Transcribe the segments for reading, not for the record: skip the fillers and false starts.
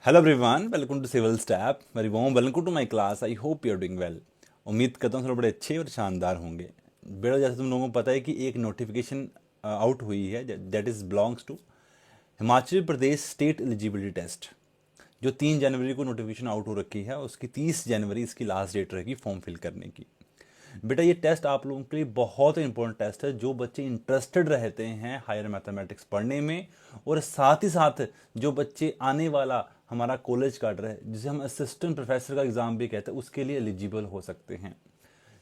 Hello everyone, welcome to Civil Step. Very warm welcome to my class. I hope you are doing well. उम्मीद करता हूँ सब बड़े अच्छे और शानदार होंगे। बेटा, जैसे तुम लोगों को पता है कि एक नोटिफिकेशन आउट हुई है that is belongs to Himachal Pradesh state eligibility test, जो 3 जनवरी को नोटिफिकेशन आउट हो रखी है। उसकी 30 जनवरी इसकी लास्ट डेट रहेगी फॉर्म फिल करने की। बेटा, ये टेस्ट आप लोगों के लिए बहुत ही इंपॉर्टेंट टेस्ट है। जो बच्चे इंटरेस्टेड रहते हैं हायर मैथमेटिक्स पढ़ने में, और साथ ही साथ जो बच्चे आने वाला हमारा कॉलेज काडर है, जिसे हम असिस्टेंट प्रोफेसर का एग्ज़ाम भी कहते हैं, उसके लिए एलिजिबल हो सकते हैं।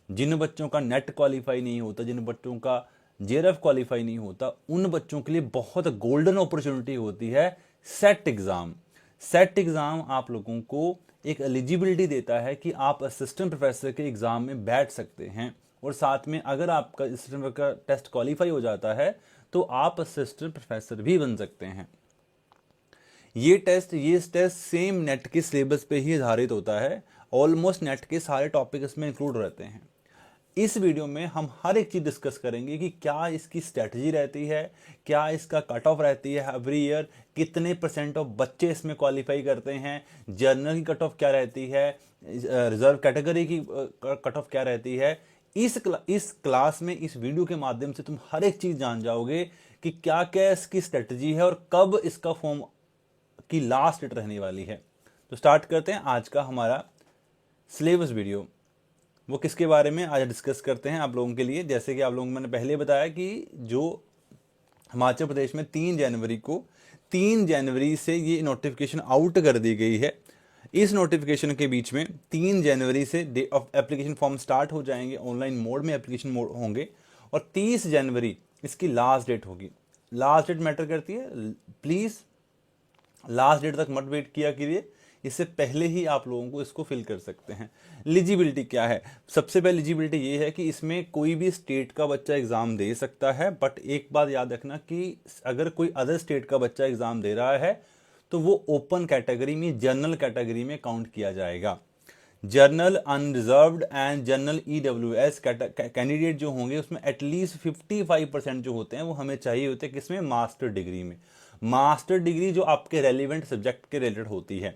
जिन बच्चों का नेट क्वालिफाई नहीं होता, जिन बच्चों का जेआरएफ क्वालिफाई नहीं होता, उन बच्चों के लिए बहुत गोल्डन अपॉर्चुनिटी होती है सेट एग्ज़ाम। सेट एग्ज़ाम आप लोगों को एक एलिजिबिलिटी देता है कि आप असिस्टेंट प्रोफेसर के एग्ज़ाम में बैठ सकते हैं, और साथ में अगर आपका असिस्टेंट का टेस्ट क्वालिफाई हो जाता है तो आप असिस्टेंट प्रोफेसर भी बन सकते हैं। ये टेस्ट सेम नेट के सिलेबस पे ही आधारित होता है। ऑलमोस्ट नेट के सारे टॉपिक इसमें इंक्लूड रहते हैं। इस वीडियो में हम हर एक चीज़ डिस्कस करेंगे कि क्या इसकी स्ट्रेटजी रहती है, क्या इसका कट ऑफ रहती है एवरी ईयर, कितने परसेंट ऑफ बच्चे इसमें क्वालिफाई करते हैं, जर्नल की कट ऑफ क्या रहती है, रिजर्व कैटेगरी की कट ऑफ क्या रहती है। इस क्लास में, इस वीडियो के माध्यम से तुम हर एक चीज़ जान जाओगे कि क्या क्या इसकी स्ट्रेटजी है और कब इसका फॉर्म की लास्ट डेट रहने वाली है। तो स्टार्ट करते हैं आज का हमारा सिलेबस वीडियो। वो किसके बारे में आज डिस्कस करते हैं आप लोगों के लिए। जैसे कि आप लोगों को मैंने पहले बताया कि जो हिमाचल प्रदेश में 3 जनवरी से ये नोटिफिकेशन आउट कर दी गई है। इस नोटिफिकेशन के बीच में 3 जनवरी से day of application form start हो जाएंगे, ऑनलाइन मोड में एप्लीकेशन मोड होंगे, और 30 जनवरी इसकी लास्ट डेट होगी। लास्ट डेट मैटर करती है, प्लीज़ लास्ट डेट तक मत वेट किया करिए, इससे पहले ही आप लोगों को इसको फिल कर सकते हैं। एलिजिबिलिटी क्या है? सबसे पहले एलिजिबिलिटी ये है कि इसमें कोई भी स्टेट का बच्चा एग्ज़ाम दे सकता है, बट एक बात याद रखना कि अगर कोई अदर स्टेट का बच्चा एग्ज़ाम दे रहा है तो वो ओपन कैटेगरी में, जनरल कैटेगरी में काउंट किया जाएगा। Journal unreserved and general EWS candidate जो होंगे, उसमें एटलीस्ट 55% जो होते हैं वो हमें चाहिए होते हैं। किसमें? मास्टर डिग्री में। मास्टर डिग्री जो आपके रेलिवेंट सब्जेक्ट के रिलेटेड होती है,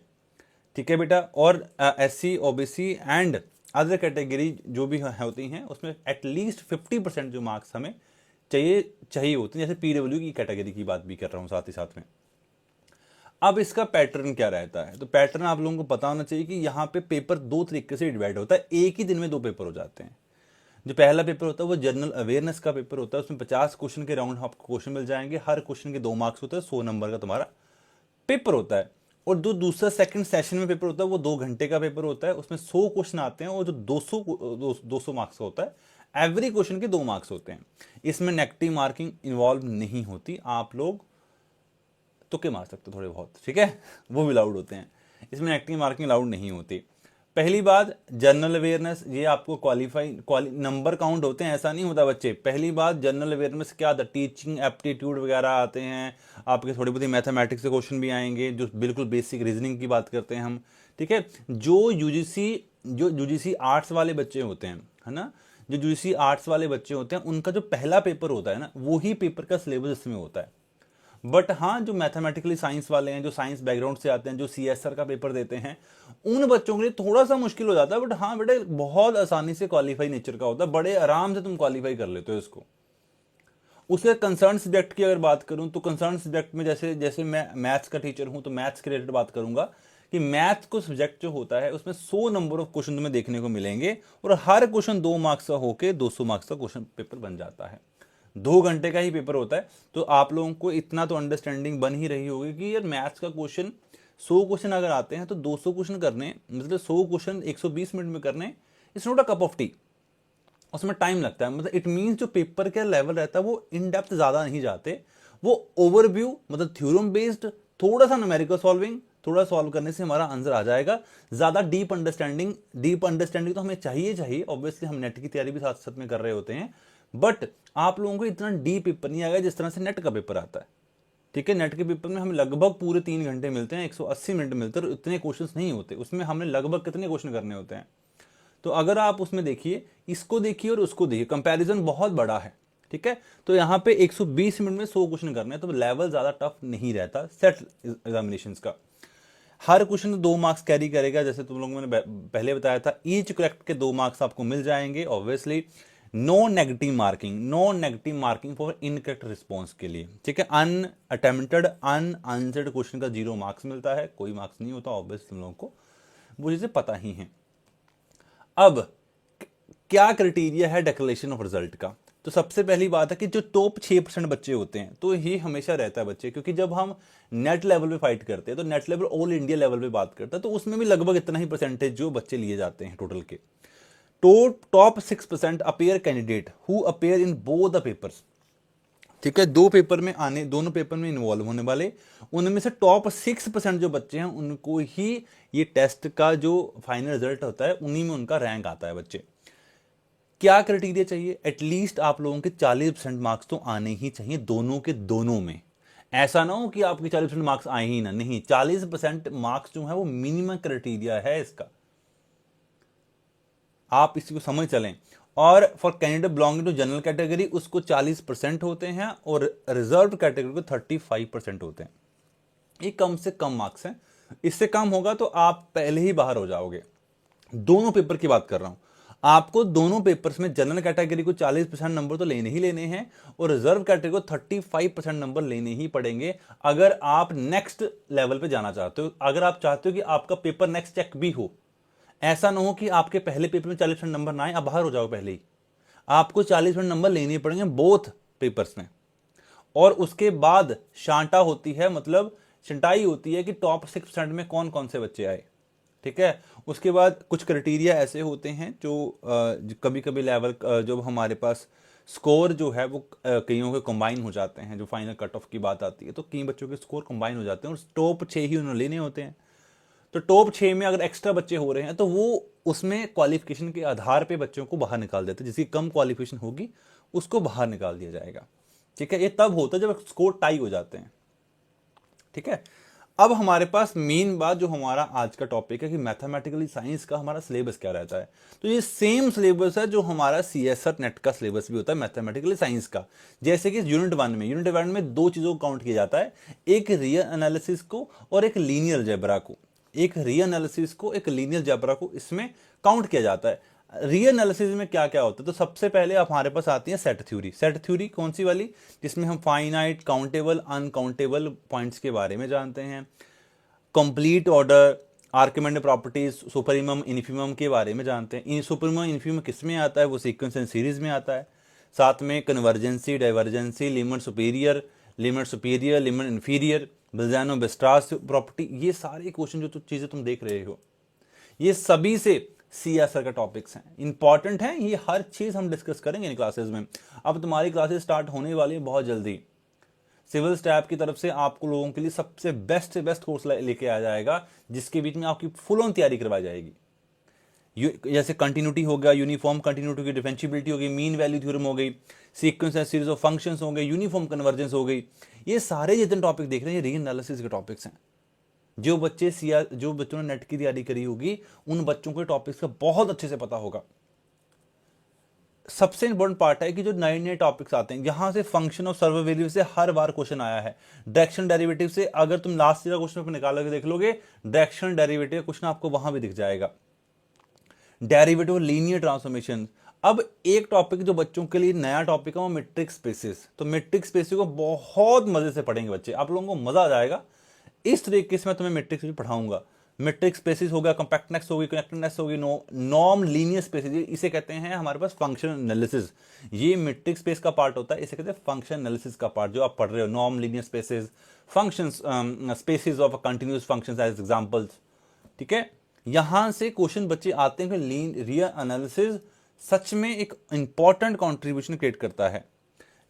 ठीक है बेटा। और SC OBC and other category जो भी होती हैं, उसमें एटलीस्ट 50% जो मार्क्स हमें चाहिए होते हैं। जैसे PW की कैटेगरी की बात भी कर रहा हूँ साथ ही साथ में। अब इसका पैटर्न क्या रहता है? तो पैटर्न आप लोगों को पता होना चाहिए कि यहाँ पे पेपर 2 तरीके से डिवाइड होता है। एक ही दिन में 2 पेपर हो जाते हैं। जो पहला पेपर होता है वो जनरल अवेयरनेस का पेपर होता है। उसमें 50 क्वेश्चन के राउंड आपको क्वेश्चन मिल जाएंगे। हर क्वेश्चन के 2 मार्क्स होते हैं, 100 नंबर का तुम्हारा पेपर होता है। और जो दूसरा सेकंड सेशन में पेपर होता है वो 2 घंटे का पेपर होता है। उसमें 100 क्वेश्चन आते हैं, और जो 200 मार्क्स का होता है, एवरी क्वेश्चन के 2 मार्क्स होते हैं। इसमें नेगेटिव मार्किंग इन्वॉल्व नहीं होती। आप लोग तुक्के मार सकते हो थोड़े बहुत, ठीक है, वो भी अलाउड होते हैं। इसमें नेगेटिव मार्किंग अलाउड नहीं होती। पहली बात, जनरल अवेयरनेस, ये आपको नंबर काउंट होते हैं, ऐसा नहीं होता बच्चे। पहली बात, जनरल अवेयरनेस क्या आता है? टीचिंग एप्टीट्यूड वगैरह आते हैं आपके, थोड़ी बहुत मैथमेटिक्स के क्वेश्चन भी आएंगे, जो बिल्कुल बेसिक रीजनिंग की बात करते हैं हम, ठीक है। जो यूजीसी आर्ट्स वाले बच्चे होते हैं, है ना, जो यूजीसी आर्ट्स वाले बच्चे होते हैं, उनका जो पहला पेपर होता है ना, वही पेपर का सिलेबस इसमें होता है। बट हाँ, जो मैथमेटिकली साइंस वाले हैं, जो साइंस बैकग्राउंड से आते हैं, जो CSR का पेपर देते हैं, उन बच्चों के लिए थोड़ा सा मुश्किल हो जाता है। बट हाँ बेटे, बहुत आसानी से क्वालिफाई नेचर का होता है, बड़े आराम से तुम क्वालिफाई कर लेते हो इसको। उसके कंसर्न सब्जेक्ट की अगर बात करूं तो कंसर्न सब्जेक्ट में जैसे मैं मैथ्स का टीचर हूं तो मैथ्स के रिलेटेड बात करूंगा कि मैथ को सब्जेक्ट जो होता है उसमें 100 नंबर ऑफ क्वेश्चन तुम्हें देखने को मिलेंगे, और हर क्वेश्चन 2 मार्क्स का होकर 200 मार्क्स का क्वेश्चन पेपर बन जाता है। 2 घंटे का ही पेपर होता है। तो आप लोगों को इतना तो अंडरस्टैंडिंग बन ही रही होगी कि यार मैथ्स का क्वेश्चन 100 क्वेश्चन अगर आते हैं तो 200 क्वेश्चन करने, मतलब 100 क्वेश्चन 120 मिनट में करने, it's not a cup of T. उसमें टाइम लगता है। मतलब इट मीन्स जो पेपर का लेवल रहता है वो इन डेप्थ ज़्यादा नहीं जाते, वो ओवरव्यू, मतलब थ्योरम बेस्ड, थोड़ा सा न्यूमेरिकल सॉल्विंग, थोड़ा सॉल्व करने से हमारा आंसर आ जाएगा। ज़्यादा डीप अंडरस्टैंडिंग तो हमें चाहिए। ऑब्वियसली हम नेट की तैयारी भी साथ साथ में कर रहे होते हैं, बट आप लोगों को इतना डीप पेपर नहीं आएगा जिस तरह से नेट का पेपर आता है, ठीक है। नेट के पेपर में हमें लगभग पूरे 3 घंटे मिलते हैं, 180 मिनट मिलते हैं, और इतने क्वेश्चंस नहीं होते उसमें। हमने लगभग कितने क्वेश्चन करने होते हैं? तो अगर आप उसमें देखिए, इसको देखिए और उसको देखिए, कंपैरिजन बहुत बड़ा है, ठीक है। तो यहाँ पे 120 मिनट में 100 क्वेश्चन करने हैं, तो लेवल ज़्यादा टफ नहीं रहता सेट एग्जामिनेशंस का। हर क्वेश्चन 2 मार्क्स कैरी करेगा, जैसे तुम लोगों ने पहले बताया था, ईच करेक्ट के 2 मार्क्स आपको मिल जाएंगे obviously. No negative marking, no negative marking for incorrect response के लिए, ठीक है। अनअटेम्प्टेड अनआंसर्ड क्वेश्चन का 0 मार्क्स मिलता है, कोई मार्क्स नहीं होता ऑब्वियसली, तुम लोगों को वो चीजें पता ही है। अब क्या क्राइटेरिया है डिक्लेरेशन ऑफ रिजल्ट का? तो सबसे पहली बात है कि जो टॉप 6% बच्चे होते हैं, तो ये हमेशा रहता है बच्चे, क्योंकि जब हम नेट लेवल पे फाइट करते हैं तो net level all India level पे बात करता है, तो उसमें भी लगभग इतना ही परसेंटेज जो बच्चे लिए जाते हैं टोटल के। Top 6% appear candidate who appear in both the papers, ठीक है, दोनों पेपर में इन्वॉल्व होने वाले, उनमें से टॉप 6% जो बच्चे हैं उनको ही ये टेस्ट का जो फाइनल रिजल्ट होता है उन्हीं में उनका रैंक आता है बच्चे। क्या क्राइटेरिया चाहिए? एटलीस्ट आप लोगों के 40% मार्क्स तो आने ही चाहिए दोनों के दोनों में। ऐसा ना हो कि आपके 40% मार्क्स आए ही ना, नहीं, 40% मार्क्स जो है वो मिनिमम क्राइटेरिया है इसका, आप इसी को समझ चलें। और for candidate belonging to general category उसको 40% होते हैं और रिजर्व कैटेगरी को 35% होते हैं। ये कम से कम मार्क्स हैं, इससे कम होगा तो आप पहले ही बाहर हो जाओगे। दोनों पेपर की बात कर रहा हूं, आपको दोनों पेपर्स में जनरल कैटेगरी को 40% नंबर तो लेने ही लेने हैं और रिजर्व कैटेगरी को 35% नंबर लेने ही पड़ेंगे अगर आप नेक्स्ट लेवल पे जाना चाहते हो। अगर आप चाहते हो कि आपका पेपर नेक्स्ट चेक भी हो, ऐसा ना हो कि आपके पहले पेपर में 40% नंबर ना आए, आप बाहर हो जाओ पहले ही। आपको 40% नंबर लेने पड़ेंगे बोथ पेपर्स में, और उसके बाद शांटा होती है, मतलब छंटाई होती है कि टॉप 6% में कौन कौन से बच्चे आए, ठीक है। उसके बाद कुछ क्राइटेरिया ऐसे होते हैं जो कभी कभी लेवल जो हमारे पास स्कोर जो है वो कईयों के कंबाइन हो जाते हैं, जो फाइनल कट ऑफ की बात आती है तो कई बच्चों के स्कोर कंबाइन हो जाते हैं और टॉप 6 ही उन्होंने लेने होते हैं। तो टॉप 6 में अगर एक्स्ट्रा बच्चे हो रहे हैं तो वो उसमें क्वालिफिकेशन के आधार पे बच्चों को बाहर निकाल देते हैं, जिसकी कम क्वालिफिकेशन होगी उसको बाहर निकाल दिया जाएगा, ठीक है। ये तब होता है जब स्कोर टाई हो जाते हैं, ठीक है। अब हमारे पास मेन बात जो हमारा आज का टॉपिक है कि मैथमेटिकली साइंस का हमारा सिलेबस क्या रहता है। तो ये सेम सिलेबस है जो हमारा सीएसआर नेट का सिलेबस भी होता है मैथमेटिकली साइंस का। जैसे कि यूनिट 1 में 2 चीजों को काउंट किया जाता है, एक रियल एनालिसिस को और एक लीनियर अलजेब्रा को। एक रियल एनालिसिस को, एक लीनियर अलजेब्रा को इसमें काउंट किया जाता है। रियल एनालिसिस में क्या क्या होता है? तो सबसे पहले हमारे पास आती है सेट थ्योरी। सेट थ्योरी कौन सी वाली? जिसमें हम फाइनाइट, काउंटेबल, अनकाउंटेबल पॉइंट्स के बारे में जानते हैं। कंप्लीट ऑर्डर, आर्किमेडेस प्रॉपर्टीज, सुपरमम, इन्फीमम के बारे में जानते हैं। सुपरमम इन्फीमम किस में आता है? वो सीक्वेंस एंड सीरीज में आता है। साथ में convergency, divergency, limit superior, limit inferior, Bolzano Weierstrass property, ये सारे क्वेश्चन जो चीजें तुम देख रहे हो ये सभी से सीएसआर का टॉपिक्स हैं, इंपॉर्टेंट हैं। ये हर चीज हम डिस्कस करेंगे इन क्लासेस में। अब तुम्हारी क्लासेस स्टार्ट होने वाली है बहुत जल्दी। सिविल स्टैफ की तरफ से आपको लोगों के लिए सबसे बेस्ट कोर्स लेके आ जाएगा, जिसके बीच में आपकी फुल ऑन तैयारी करवाई जाएगी। जैसे कंटिन्यूटी हो गया, यूनिफॉर्म कंटिन्यूटी की डिफरेंशिएबिलिटी हो गई, मीन वैल्यू थ्योरम हो गई, sequence and series of functions हो गए, यूनिफॉर्म कन्वर्जेंस हो गई। ये सारे जितने टॉपिक देख रहे हैं ये रीजन एनालिसिस के टॉपिक्स हैं। जो बच्चों ने नेट की तैयारी करी होगी उन बच्चों को टॉपिक्स का बहुत अच्छे से पता होगा। सबसे इंपॉर्टेंट पार्ट है कि जो नए नए टॉपिक्स आते हैं, यहां से फंक्शन ऑफ सर्वर वैल्यू से हर बार क्वेश्चन आया है। डायरेक्शन डेरिवेटिव से अगर तुम लास्ट ईयर क्वेश्चन निकाल के देख लोगे, डायरेक्शन डेरिवेटिव क्वेश्चन आपको वहां भी दिख जाएगा। Derivative linear transformation. अब एक टॉपिक जो बच्चों के लिए नया टॉपिक है वो मैट्रिक्स स्पेसेस। तो मैट्रिक्स स्पेसेस को बहुत मजे से पढ़ेंगे बच्चे, आप लोगों को मजा आ जाएगा। इस तरीके से मैं तुम्हें मैट्रिक्स पढ़ाऊंगा। मैट्रिक्स स्पेसिस हो गया, कंपैक्टनेस होगी, कनेक्टेडनेस होगी, नॉर्म लीनियर स्पेसिस, इसे कहते हैं हमारे पास फंक्शन एनालिसिस। ये मैट्रिक्स स्पेस का पार्ट होता है, इसे कहते हैं फंक्शन एनालिसिस का पार्ट जो आप पढ़ रहे हो। Norm linear spaces, functions, spaces of continuous functions as examples, ठीक है। यहां से क्वेश्चन बच्चे आते हैं कि रियल एनालिसिस सच में एक इंपॉर्टेंट कॉन्ट्रीब्यूशन क्रिएट करता है।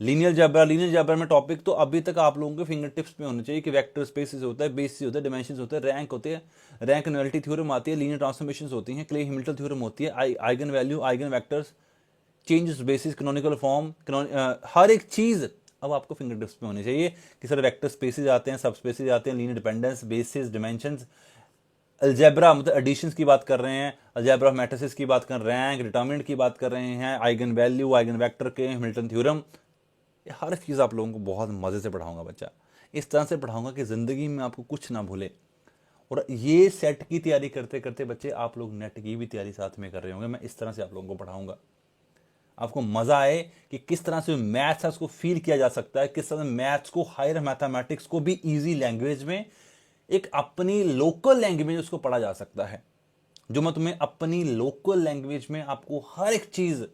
लीनियर अलजेब्रा में टॉपिक तो अभी तक आप लोगों के फिंगर टिप्स पे होने चाहिए कि वेक्टर स्पेसेस होता है, बेसिस होता है, डायमेंशंस होते हैं, रैंक होते हैं, रैंक नलिटी थ्योरम आती है, लीनियर ट्रांसफॉर्मेशंस होती हैं, क्ले हैमिल्टन थ्योरम होती है, eigen value, eigen vectors, changes basis, canonical form, हर एक चीज अब आपको फिंगर टिप्स पे होनी चाहिए कि सर वेक्टर स्पेसेस आते हैं, सब स्पेसेस आते हैं, linear dependence, basis, dimensions, algebra मतलब एडिशंस की बात कर रहे हैं, अलजेब्रा ऑफ मैट्रिसेस की बात कर रहे हैं, रैंक डिटरमिनेंट की बात कर रहे हैं, आइगन वैल्यू, आइगन वेक्टर के, हैमिल्टन थ्योरम, हर चीज़ आप लोगों को बहुत मज़े से पढ़ाऊंगा बच्चा। इस तरह से पढ़ाऊंगा कि ज़िंदगी में आपको कुछ ना भूले। और ये सेट की तैयारी करते करते बच्चे आप लोग नेट की भी तैयारी साथ में कर रहे होंगे। मैं इस तरह से आप लोगों को पढ़ाऊंगा, आपको मजा आए कि किस तरह से मैथ्स है उसको फील किया जा सकता है, किस तरह से मैथ्स को, हायर मैथमेटिक्स को भी इजी लैंग्वेज में, एक अपनी लोकल लैंग्वेज में उसको पढ़ा जा सकता है। जो मैं तुम्हें अपनी लोकल लैंग्वेज में आपको हर एक चीज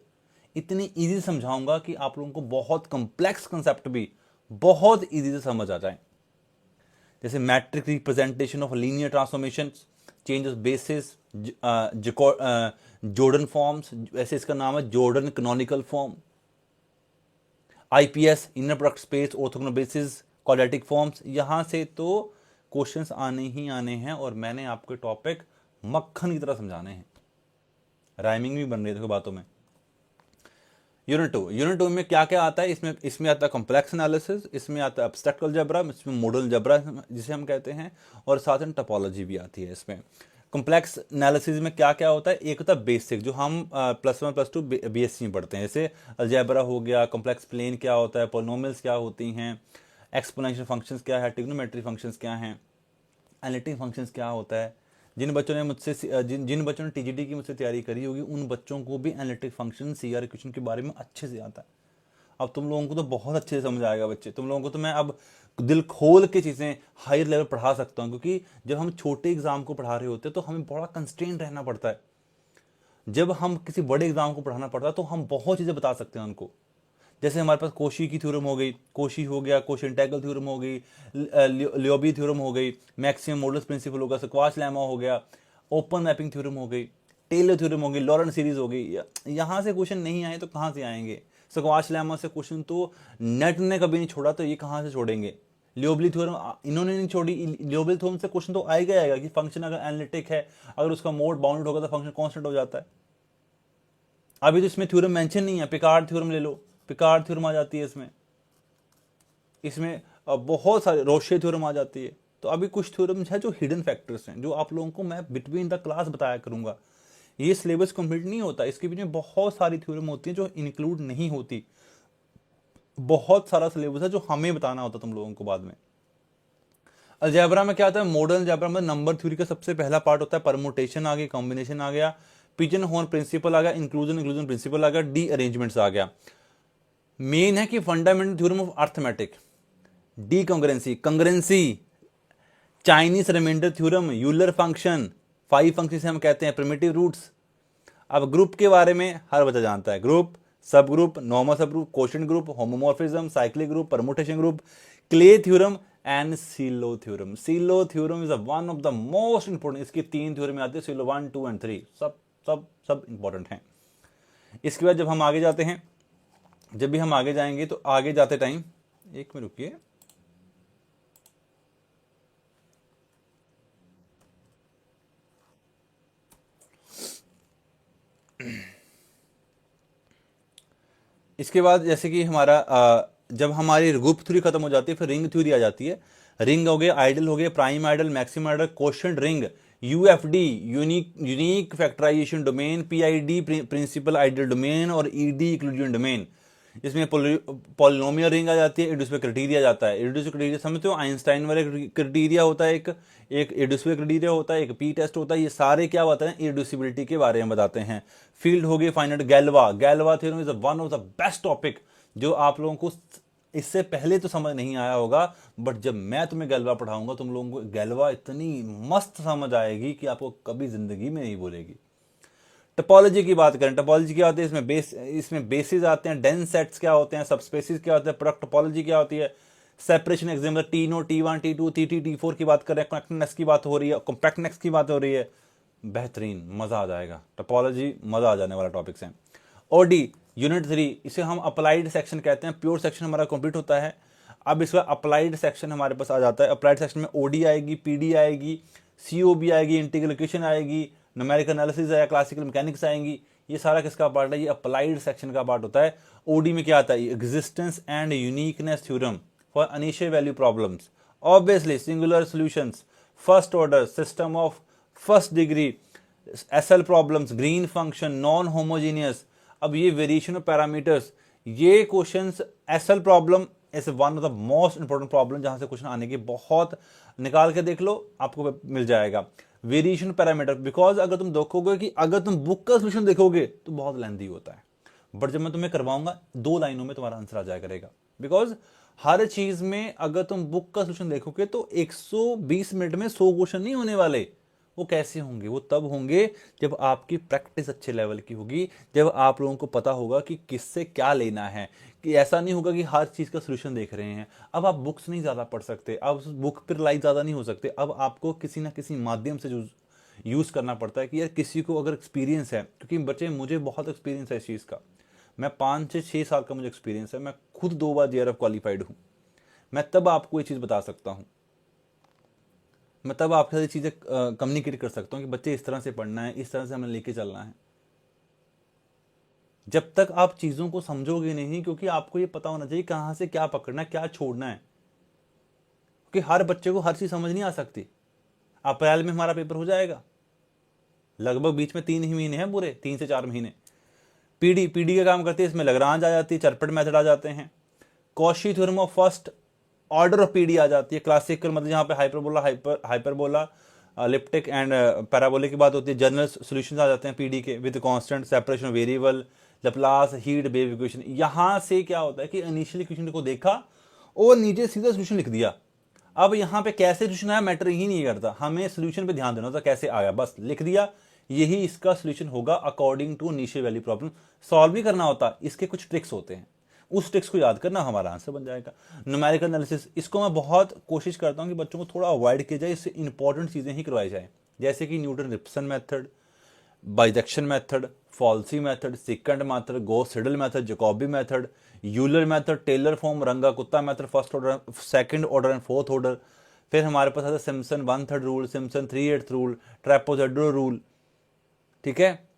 इतनी इजी समझाऊंगा कि आप लोगों को बहुत कॉम्प्लेक्स कंसेप्ट भी बहुत इजी से समझ आ जाए। जैसे matrix representation of linear transformation, change of basis, Jordan forms, वैसे इसका नाम है Jordan canonical form, IPS, inner product space, orthogonal basis, quadratic forms. यहां से तो क्वेश्चंस आने ही आने हैं और मैंने आपके टॉपिक मक्खन की तरह समझाने हैं, राइमिंग भी बन रही है देखो बातों में। यूनिट टू में क्या क्या आता है? इसमें आता है कॉम्प्लेक्स एनालिसिस, इसमें आता है एब्स्ट्रैक्ट अलजेब्रा, इसमें मॉडल अलजेब्रा जिसे हम कहते हैं, और साथ में टोपोलॉजी भी आती है। इसमें कॉम्प्लेक्स एनालिसिस में क्या क्या होता है? एक होता है बेसिक, जो हम +1 +2 बीएससी में पढ़ते हैं, जैसे अलजेब्रा हो गया, कॉम्प्लेक्स प्लेन क्या होता है, पॉलिनोमियल्स क्या होती हैं, एक्सपोनेंशियल फंक्शंस क्या है, ट्रिग्नोमेट्री फंक्शंस क्या हैं, एनालिटिक फंक्शंस क्या होता है। जिन बच्चों ने टीजीटी की मुझसे तैयारी करी होगी उन बच्चों को भी एनालिटिक फंक्शन, सीआर इक्वेशन के बारे में अच्छे से आता है। अब तुम लोगों को तो बहुत अच्छे से समझ आएगा बच्चे, तुम लोगों को तो मैं अब दिल खोल के चीज़ें हायर लेवल पढ़ा सकता हूँ, क्योंकि जब हम छोटे एग्जाम को पढ़ा रहे होते हैं तो हमें बड़ा कंस्ट्रेंट रहना पड़ता है। जब हम किसी बड़े एग्जाम को पढ़ाना पड़ता है तो हम बहुत चीज़ें बता सकते हैं उनको। जैसे हमारे पास कोशी की थ्योरम हो गई, कोशी हो गया, कोशी इंटेग्रल थ्योरम हो गई, लियोबी थ्योरम हो गई, मैक्सिमम मॉडुलस प्रिंसिपल हो गया, स्क्वाश लेमा हो गया, ओपन मैपिंग थ्योरम हो गई, टेलर थ्योरम हो गई, लॉरेंट सीरीज हो गई। यहाँ से क्वेश्चन नहीं आए तो कहाँ से आएंगे? स्क्वाश लेमा से क्वेश्चन तो नेट ने कभी नहीं छोड़ा, तो ये कहाँ से छोड़ेंगे? लियोबली थ्योरम इन्होंने नहीं छोड़ी, लियोबली थ्योरम से क्वेश्चन तो आएगा आएगा कि फंक्शन अगर एनालिटिक है, अगर उसका मोड बाउंडेड होगा तो फंक्शन कांस्टेंट हो जाता है। अभी तो इसमें थ्योरम मेंशन नहीं है, पिकार्ड थ्योरम ले लो, पिकार्ड थ्योरम आ जाती है इसमें बहुत सारे रोशे थ्योरम आ जाती है। तो अभी कुछ थ्योरम्स है जो हिडन फैक्टर्स हैं, जो आप लोगों को मैं बिटवीन द क्लास बताया करूंगा। ये सिलेबस कंप्लीट नहीं होता, इसके बीच में बहुत सारी थ्योरम होती है जो इंक्लूड नहीं होती, बहुत सारा सिलेबस है जो हमें बताना होता तुम लोगों को बाद में। अलजेब्रा में क्या आता है? मॉडल अलजेब्रा में नंबर थ्योरी का सबसे पहला पार्ट होता है परमुटेशन आ गई, कॉम्बिनेशन आ गया, पिजन हॉर्न प्रिंसिपल आ गया, इंक्लूजन प्रिंसिपल आ गया, डी अरेंजमेंट्स आ गया। मेन है कि fundamental theorem of arithmetic, the congruency, Chinese remainder theorem, Euler function, 5 function से हम कहते हैं, प्रिमिटिव रूट्स। अब ग्रुप के बारे में हर बच्चा जानता है, ग्रुप, सब ग्रुप, नॉर्मल सब group, quotient group, homomorphism, cyclic group, permutation group, clay theorem and silo theorem. Silo theorem is one of the most important, इसकी 3 थ्योरम आती है, सीलो 1, 2 एंड 3, सब इंपॉर्टेंट हैं। इसके बाद जब हम आगे जाते हैं, जब भी हम आगे जाएंगे तो आगे जाते टाइम, एक मिनट रुकिए, इसके बाद जैसे कि हमारा जब हमारी ग्रुप थ्योरी खत्म हो जाती है फिर रिंग थ्योरी आ जाती है। रिंग हो गए, आइडल हो गए, prime ideal, maximum ideal, quotient ring, UFD unique factorization domain, PID principal ideal domain, और ईडी इक्लूजन डोमेन। इसमें पॉलिनोमियल रिंग आ जाती है, इर्रेड्यूसिबल क्राइटेरिया जाता है। इर्रेड्यूसिबल क्राइटेरिया समझते हो, आइंस्टाइन वाले क्राइटेरिया होता है, एक इर्रेड्यूसिबल क्राइटेरिया होता है, एक पी टेस्ट होता है। ये सारे क्या बताते हैं? इर्रेड्यूसिबिलिटी के बारे में बताते हैं। फील्ड हो गई finite, Galois theorem is one of the best topic, जो आप लोगों को इससे पहले तो समझ नहीं आया होगा, बट जब मैं तुम्हें गैलवा पढ़ाऊंगा तुम लोगों को गैलवा इतनी मस्त समझ आएगी कि आपको कभी जिंदगी में नहीं भूलेगी। टोपोलॉजी की बात करें, टोपोलॉजी क्या होती है? इसमें बेसिस आते हैं, डेंस सेट्स क्या होते हैं, सबस्पेसिस क्या होते हैं, प्रोडक्ट टोपोलॉजी क्या होती है, separation example T no, T1, T2, T3, T4 की बात करें, कनेक्टेडनेस की बात हो रही है, कॉम्पैक्टनेस की बात हो रही है। बेहतरीन, मजा आ जाएगा, टोपोलॉजी मजा आ जाने वाला टॉपिक्स हैं। ओडी यूनिट 3, इसे हम अप्लाइड सेक्शन कहते हैं। प्योर सेक्शन हमारा कंप्लीट होता है, अब इसका अप्लाइड सेक्शन हमारे पास आ जाता है। अप्लाइड सेक्शन में ओडी आएगी, पीडी आएगी, सीओबी आएगी, इंटीग्रल इक्वेशन आएगी, न्यूमेरिकल एनालिसिस आएगा, क्लासिकल मैकेनिक्स आएंगी। ये सारा किसका पार्ट है? ये अप्लाइड सेक्शन का पार्ट होता है। ओडी में क्या आता है? Existence and uniqueness theorem for initial value problems, obviously singular solutions, first order system of first degree, SL problems, Green function, non homogeneous. अब ये वेरिएशन ऑफ पैरामीटर्स, ये questions SL problem as one of the most important problem जहां से question आने की बहुत, निकाल के देख लो आपको मिल जाएगा। वेरिएशन पैरामीटर, बिकॉज अगर तुम देखोगे कि अगर तुम बुक का सोल्यूशन देखोगे तो बहुत लेंथी होता है, बट जब मैं तुम्हें करवाऊंगा 2 लाइनों में तुम्हारा आंसर आ जाया करेगा। बिकॉज हर चीज में अगर तुम बुक का सोल्यूशन देखोगे तो 120 मिनट में 100 क्वेश्चन नहीं होने वाले। वो कैसे होंगे? वो तब होंगे जब आपकी प्रैक्टिस अच्छे लेवल की होगी, जब आप लोगों को पता होगा कि किससे क्या लेना है। कि ऐसा नहीं होगा कि हर चीज का सोल्यूशन देख रहे हैं। अब आप बुक्स नहीं ज्यादा पढ़ सकते, अब उस बुक पर लाइक ज्यादा नहीं हो सकते, अब आपको किसी ना किसी माध्यम से यूज करना पड़ता है कि यार किसी को अगर एक्सपीरियंस है, क्योंकि बच्चे मुझे बहुत एक्सपीरियंस है इस चीज का, मैं 5 से 6 साल का मुझे एक्सपीरियंस है, मैं खुद 2 बार JRF क्वालिफाइड हूं। मैं तब आपको ये चीज बता सकता हूं, मैं तब आपके साथ चीजें कम्युनिकेट कर सकता हूं कि बच्चे इस तरह से पढ़ना है, इस तरह से हमें लेके चलना है। जब तक आप चीजों को समझोगे नहीं, क्योंकि आपको ये पता होना चाहिए कहां से क्या पकड़ना है, क्या छोड़ना है, क्योंकि हर बच्चे को हर चीज समझ नहीं आ सकती। अप्रैल में हमारा पेपर हो जाएगा, लगभग बीच में 3 ही महीने हैं, पूरे 3 से 4 महीने। पीडी का काम करती है, इसमें लग्रांज आ जाती है, चरपट मेथड आ जाते हैं, Cauchy theorem of first order of PD आ जाती है, क्लासिकल मतलब जहां पे हाइपरबोला एलिप्टिक एंड पैराबोलिक की बात होती है, जनरल सॉल्यूशंस आ जाते हैं पीडी के with constant separation variable, Laplace heat wave equation. यहां से क्या होता है कि इनिशियली इक्वेशन को देखा और नीचे सीधा सॉल्यूशन लिख दिया। अब यहाँ पे कैसे सॉल्यूशन आया मैटर ही नहीं करता, हमें सॉल्यूशन पे ध्यान देना होता, कैसे आया बस लिख दिया, यही इसका सॉल्यूशन होगा according to initial value problem. Solve नहीं करना होता, इसके कुछ ट्रिक्स होते हैं, उस ट्रिक्स को याद करना हमारा आंसर बन जाएगा। न्यूमेरिकल एनालिसिस, इसको मैं बहुत कोशिश करता हूं कि बच्चों को थोड़ा अवॉइड किया जाए, इससे इंपॉर्टेंट चीजें ही करवाई जाए, जैसे कि Newton Raphson method, bisection method, falsi method, secant method, Gauss Seidel method, Jacobi method, Euler method, Taylor form, Runge Kutta method, first order, second order and fourth order. फिर हमारे पास आता है Simpson 1/3 rule, Simpson 3/8 rule, trapezoidal rule, ठीक है।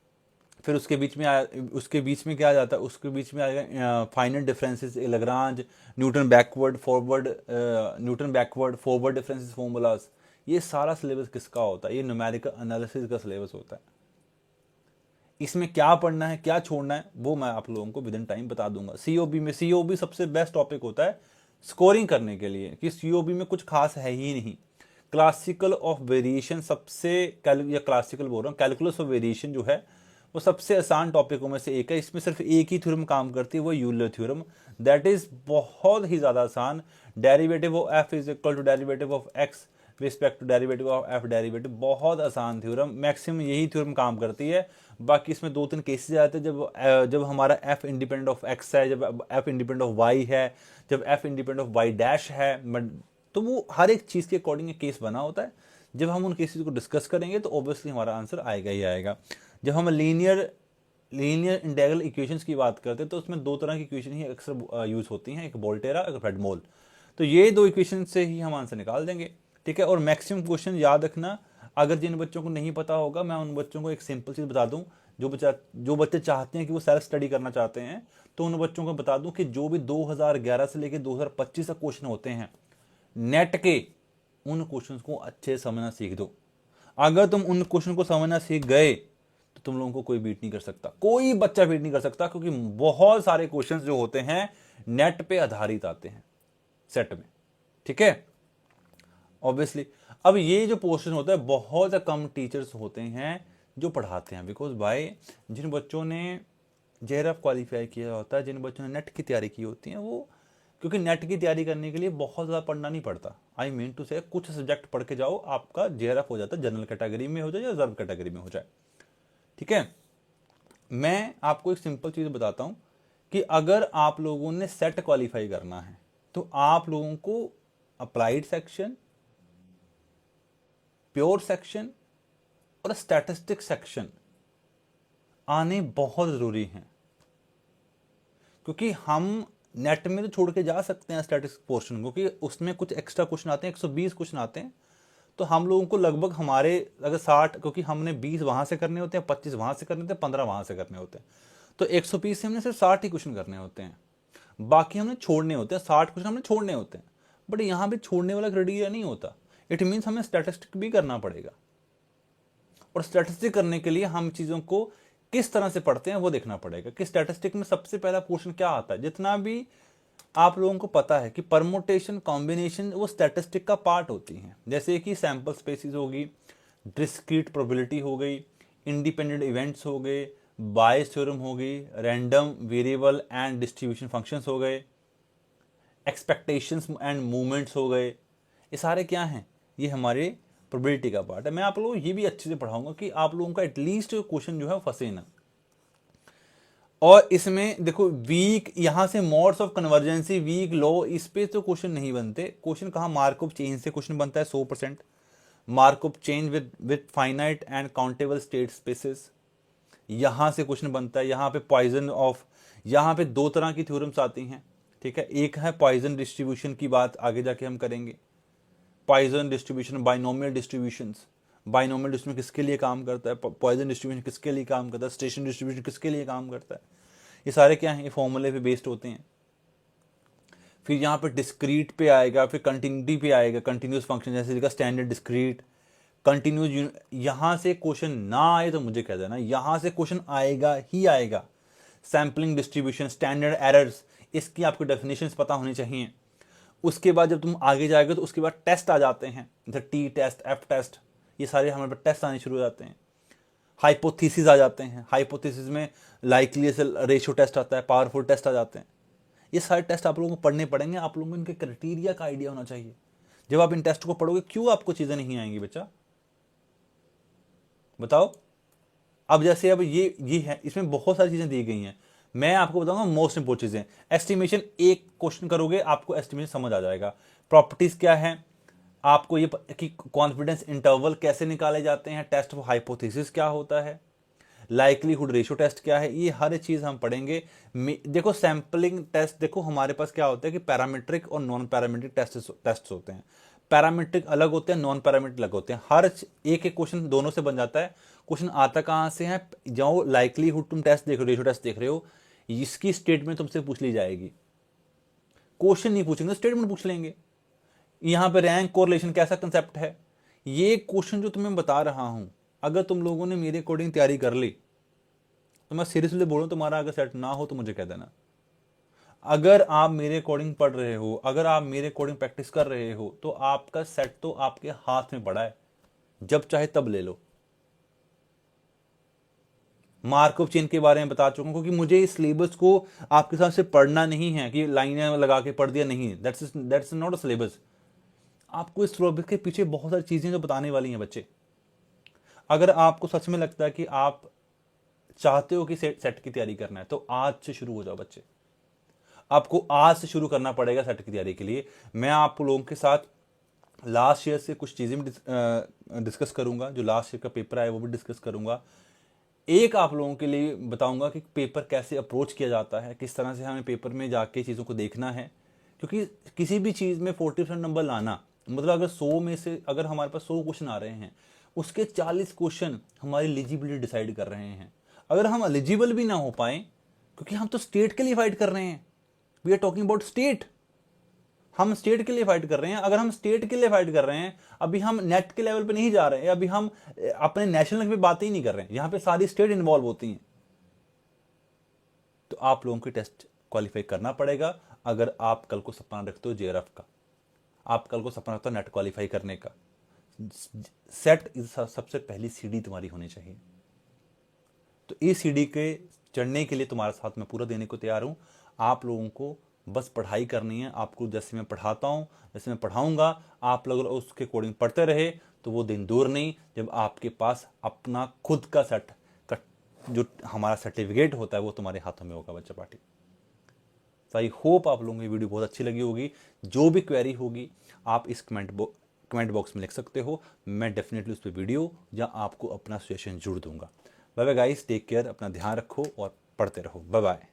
फिर उसके बीच में क्या आ जाता है, उसके बीच में आएगा final differences, Lagrange, Newton backward forward differences formulas. ये सारा सिलेबस किसका होता है? ये न्यूमेरिकल एनालिसिस का सिलेबस होता है। इसमें क्या पढ़ना है, क्या छोड़ना है, वो मैं आप लोगों को विद इन टाइम बता दूंगा। सीओबी सबसे बेस्ट टॉपिक होता है स्कोरिंग करने के लिए, कि सीओबी में कुछ खास है ही नहीं। क्लासिकल ऑफ वेरिएशन सबसे, या क्लासिकल बोल रहा हूँ, कैलकुलस ऑफ वेरिएशन जो है वो सबसे आसान टॉपिकों में से एक है। इसमें सिर्फ एक ही थ्योरम काम करती है, वो यूलर थ्योरम, दैट इज बहुत ही ज्यादा आसान। Derivative of f is equal to derivative of x respect to derivative of f derivative, बहुत आसान थ्योरम, मैक्सिमम यही थ्योरम काम करती है। बाकी इसमें 2-3 केसेस आते हैं जब हमारा एफ इंडिपेंडेंट ऑफ एक्स है, जब एफ इंडिपेंडेंट ऑफ वाई है, जब f independent of y dash है, तो वो हर एक चीज के अकॉर्डिंग एक केस बना होता है। जब हम उन केसेस को डिस्कस करेंगे तो ऑब्वियसली हमारा आंसर आएगा ही आएगा। जब हम लीनियर इंटीग्रल इक्वेशंस की बात करते हैं तो उसमें 2 तरह की इक्वेशन ही अक्सर यूज होती हैं, एक वोल्टेरा, एक फ्रेडमोल। तो ये 2 इक्वेशन से ही हम आंसर निकाल देंगे, ठीक है। और मैक्सिमम क्वेश्चन याद रखना, अगर जिन बच्चों को नहीं पता होगा, मैं उन बच्चों को एक सिंपल चीज बता दूं, जो बच्चे चाहते हैं कि वो सेल्फ स्टडी करना चाहते हैं, तो उन बच्चों को बता दूं कि जो भी 2011 से लेकर 2025 तक क्वेश्चन होते हैं नेट के, उन क्वेश्चंस को अच्छे समझना सीख दो। अगर तुम उन क्वेश्चन को समझना सीख गए तो तुम लोगों को कोई बीट नहीं कर सकता, कोई बच्चा बीट नहीं कर सकता, क्योंकि बहुत सारे क्वेश्चंस जो होते हैं नेट पे आधारित आते हैं सेट में, ठीक है। ऑब्वियसली अब ये जो पोर्शन होता है, बहुत कम टीचर्स होते हैं जो पढ़ाते हैं, बिकॉज भाई जिन बच्चों ने JRF क्वालिफाई किया होता है, जिन बच्चों ने नेट की तैयारी की होती है, वो क्योंकि नेट की तैयारी करने के लिए बहुत ज़्यादा पढ़ना नहीं पड़ता। आई मीन टू से कुछ सब्जेक्ट पढ़ के जाओ, आपका JRF हो जाता है, जनरल कैटेगरी में हो जाए या रिजर्व कैटेगरी में हो जाए, ठीक है। मैं आपको एक सिंपल चीज़ बताता हूँ कि अगर आप लोगों ने सेट क्वालिफाई करना है तो आप लोगों को अप्लाइड सेक्शन, प्योर सेक्शन और स्टैटिस्टिक सेक्शन आने बहुत ज़रूरी हैं, क्योंकि हम नेट में तो छोड़ के जा सकते हैं स्टैटिस्टिक्स पोर्शन, क्योंकि उसमें कुछ एक्स्ट्रा क्वेश्चन आते हैं, 120 क्वेश्चन आते हैं, तो हम लोगों को लगभग हमारे अगर 60, क्योंकि हमने 20 वहां से करने होते हैं, 25 वहां से करने होते हैं, 15 वहां से करने होते हैं, तो 120 से हमने सिर्फ 60 ही क्वेश्चन करने होते हैं, बाकी हमने छोड़ने होते हैं, 60 क्वेश्चन हमने छोड़ने होते हैं। बट यहाँ भी छोड़ने वाला क्राइटेरिया नहीं होता, इट मीन्स हमें स्टैटिस्टिक भी करना पड़ेगा, और स्टैटिस्टिक करने के लिए हम चीज़ों को किस तरह से पढ़ते हैं वो देखना पड़ेगा कि स्टैटिस्टिक में सबसे पहला पोर्शन क्या आता है। जितना भी आप लोगों को पता है कि परमुटेशन कॉम्बिनेशन वो स्टैटिस्टिक का पार्ट होती हैं, जैसे कि सैंपल स्पेसिस होगी, डिस्क्रीट प्रोबेबिलिटी हो गई, इंडिपेंडेंट इवेंट्स हो गए, बायस थ्योरम हो गई, random variable and distribution functions हो गए, एक्सपेक्टेशंस एंड मूवमेंट्स हो गए। ये सारे क्या हैं? ये हमारे प्रोबेबिलिटी का पार्ट है। मैं आप लोगों को ये भी अच्छे से पढ़ाऊंगा कि आप लोगों का एटलीस्ट क्वेश्चन जो है फंसे ना। और इसमें देखो वीक, यहां से मोड्स ऑफ कन्वर्जेंसी, वीक, लो, इस पे तो क्वेश्चन नहीं बनते। क्वेश्चन कहाँ? मार्कअप चेंज से क्वेश्चन बनता है 100%। Markup change with finite and countable state spaces, यहां से क्वेश्चन बनता है। यहाँ पे पॉइजन ऑफ, यहाँ पे दो तरह की थ्योरम्स आती हैं, ठीक है। एक है पॉइजन डिस्ट्रीब्यूशन की बात आगे जाके हम करेंगे। Poisson distribution, binomial distributions, binomial distribution किसके लिए काम करता है, पॉइजन डिस्ट्रीब्यूशन किसके लिए काम करता है, स्टेशन डिस्ट्रीब्यूशन किसके लिए काम करता है, ये सारे क्या हैं? ये फॉर्मूले पे बेस्ड होते हैं। फिर यहाँ पे डिस्क्रीट पे आएगा, फिर कंटिन्यूटी पे आएगा, कंटिन्यूस फंक्शन जैसे लिखा स्टैंडर्ड, डिस्क्रीट, कंटिन्यूस। यहाँ से क्वेश्चन ना आए तो मुझे कह देना, यहाँ से क्वेश्चन आएगा ही आएगा। सैम्पलिंग डिस्ट्रीब्यूशन, स्टैंडर्ड एरर्स, इसकी आपको डेफिनेशंस पता होनी चाहिए। उसके बाद जब तुम आगे जाएगे तो उसके बाद टेस्ट आ जाते हैं, जैसे टी टेस्ट, एफ टेस्ट, ये सारे हमारे पास टेस्ट आने शुरू हो जाते हैं। हाइपोथेसिस आ जाते हैं, हाइपोथेसिस में लाइकली रेशियो टेस्ट आता है, पावरफुल टेस्ट आ जाते हैं। ये सारे टेस्ट आप लोगों को पढ़ने पड़ेंगे, आप लोगों को इनके क्राइटेरिया का आइडिया होना चाहिए। जब आप इन टेस्ट को पढ़ोगे क्यों आपको चीजें नहीं आएंगी बच्चा, बताओ। अब जैसे अब ये है, इसमें बहुत सारी चीजें दी गई हैं, मैं आपको बताऊंगा मोस्ट इंपोर्टेंट चीजें। एस्टिमेशन, एक क्वेश्चन करोगे आपको एस्टिमेशन समझ आ जाएगा। प्रॉपर्टीज क्या है, आपको ये कि कॉन्फिडेंस इंटरवल कैसे निकाले जाते हैं, टेस्ट ऑफ हाइपोथेसिस क्या होता है, लाइकलीहुड रेशियो टेस्ट क्या है, ये हर चीज हम पढ़ेंगे। देखो सैंपलिंग टेस्ट, देखो हमारे पास क्या होता है कि पैरामीट्रिक और नॉन पैरामीट्रिक टेस्ट होते हैं। पैरामीट्रिक अलग होते हैं, नॉन पैरामीट्रिक अलग होते हैं। हर एक एक क्वेश्चन दोनों से बन जाता है। क्वेश्चन आता कहाँ से है? जो लाइकलीहुड तुम टेस्ट देख रहे हो, रेशियो टेस्ट देख रहे हो, इसकी स्टेटमेंट तुमसे पूछ ली जाएगी। क्वेश्चन नहीं पूछेंगे, स्टेटमेंट पूछ लेंगे। यहां पे रैंक कोरिलेशन कैसा कंसेप्ट है, ये क्वेश्चन जो तुम्हें बता रहा हूं, अगर तुम लोगों ने मेरे अकॉर्डिंग तैयारी कर ली तो मैं सीरियसली बोलूं, तुम्हारा अगर सेट ना हो तो मुझे कह देना। अगर आप मेरे अकॉर्डिंग पढ़ रहे हो, अगर आप मेरे अकॉर्डिंग प्रैक्टिस कर रहे हो, तो आपका सेट तो आपके हाथ में पड़ा है, जब चाहे तब ले लो। मार्कअप चेन के बारे में बता चुका हूं, क्योंकि मुझे इस सिलेबस को आपके साथ से पढ़ना नहीं है कि लाइनें लगा के पढ़ दिया, नहीं, दैट्स नॉट अ सिलेबस। आपको इस सिलेबस के पीछे बहुत सारी चीजें जो बताने वाली हैं बच्चे। अगर आपको सच में लगता है कि आप चाहते हो कि सेट की तैयारी करना है, तो आज से शुरू हो जाओ बच्चे। आपको आज से शुरू करना पड़ेगा सेट की तैयारी के लिए। मैं आप लोगों के साथ लास्ट ईयर से कुछ चीजें भी डिस्कस करूंगा, जो लास्ट ईयर का पेपर आया वो भी डिस्कस करूंगा। एक आप लोगों के लिए बताऊंगा कि पेपर कैसे अप्रोच किया जाता है, किस तरह से हमें पेपर में जाके चीज़ों को देखना है। क्योंकि किसी भी चीज़ में 40% नंबर लाना, मतलब अगर 100 में से अगर हमारे पास 100 क्वेश्चन आ रहे हैं, उसके 40 क्वेश्चन हमारी एलिजिबिलिटी डिसाइड कर रहे हैं। अगर हम एलिजिबल भी ना हो पाए, क्योंकि हम तो स्टेट के लिए फाइट कर रहे हैं, we are talking about state, हम स्टेट के लिए फाइट कर रहे हैं। अगर हम स्टेट के लिए फाइट कर रहे हैं, अभी हम नेट के लेवल पे नहीं जा रहे हैं, अभी हम अपने नेशनल लेवल पे बातें ही नहीं कर रहे हैं, यहां पे सारी स्टेट इन्वॉल्व होती हैं। तो आप लोगों की टेस्ट क्वालिफाई करना पड़ेगा। अगर आप कल को सपना रखते हो जेआरएफ का, आप कल को सपना रखते हो नेट क्वालिफाई करने का, सेट सबसे पहली सीढ़ी तुम्हारी होनी चाहिए। तो इस सीढ़ी के चढ़ने के लिए तुम्हारा साथ मैं पूरा देने को तैयार हूं। आप लोगों को बस पढ़ाई करनी है। आपको जैसे मैं पढ़ाता हूं, जैसे मैं पढ़ाऊंगा, आप लोग उसके अकॉर्डिंग पढ़ते रहे तो वो दिन दूर नहीं जब आपके पास अपना खुद का सेट का जो हमारा सर्टिफिकेट होता है वो तुम्हारे हाथों में होगा बच्चा पार्टी। तो आई होप आप लोगों को ये वीडियो बहुत अच्छी लगी होगी। जो भी क्वेरी होगी आप इस कमेंट बॉक्स में लिख सकते हो, मैं डेफिनेटली उस पर वीडियो या आपको अपना सजेशन जोड़ दूंगा। Bye bye guys, take care, अपना ध्यान रखो और पढ़ते रहो। Bye bye.